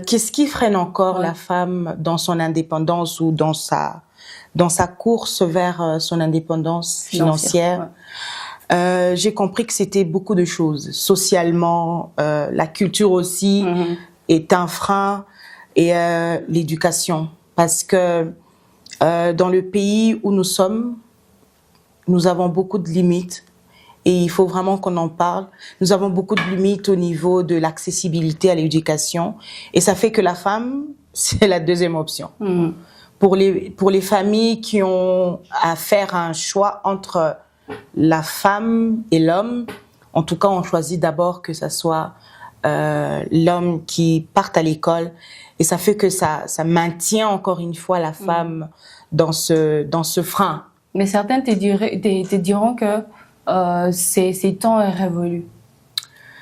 Qu'est-ce qui freine encore la femme dans son indépendance ou dans sa course vers son indépendance financière? J'ai compris que c'était beaucoup de choses. Socialement, la culture aussi est un frein, et l'éducation. Parce que dans le pays où nous sommes, nous avons beaucoup de limites. Et il faut vraiment qu'on en parle. Nous avons beaucoup de limites au niveau de l'accessibilité à l'éducation. Et ça fait que la femme, c'est la deuxième option. Pour les familles qui ont à faire un choix entre la femme et l'homme, en tout cas, on choisit d'abord que ça soit l'homme qui parte à l'école. Et ça fait que ça maintient encore une fois la femme dans ce frein. Mais certains te diront que ces temps est révolu.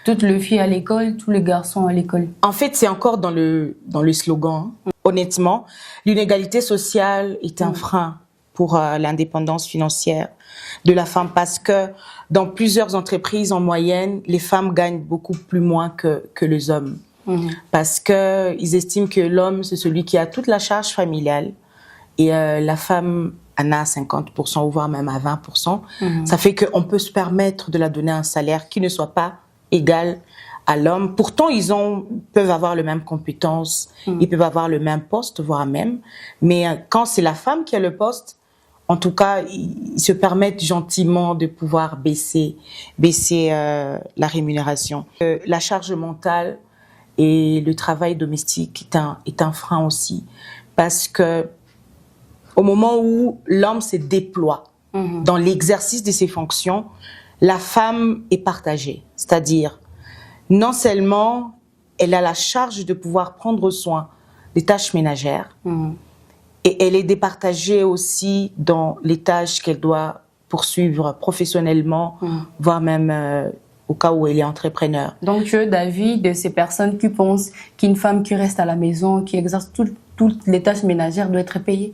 Toutes les filles à l'école, tous les garçons à l'école. En fait, c'est encore dans le slogan. Honnêtement, l'inégalité sociale est un frein pour l'indépendance financière de la femme, parce que dans plusieurs entreprises, en moyenne, les femmes gagnent beaucoup plus moins que les hommes. Parce qu'ils estiment que l'homme, c'est celui qui a toute la charge familiale, et la femme en a 50%, ou voire même à 20%. Ça fait qu'on peut se permettre de la donner un salaire qui ne soit pas égal à l'homme. Pourtant, ils peuvent avoir les mêmes compétences, ils peuvent avoir le même poste, voire même. Mais quand c'est la femme qui a le poste, en tout cas, ils se permettent gentiment de pouvoir baisser la rémunération. La charge mentale et le travail domestique est un frein aussi, parce que au moment où l'homme se déploie dans l'exercice de ses fonctions, la femme est partagée. C'est-à-dire, non seulement elle a la charge de pouvoir prendre soin des tâches ménagères, et elle est départagée aussi dans les tâches qu'elle doit poursuivre professionnellement, voire même au cas où elle est entrepreneur. Donc tu es d'avis de ces personnes qui pensent qu'une femme qui reste à la maison, qui exerce toutes les tâches ménagères doit être payée?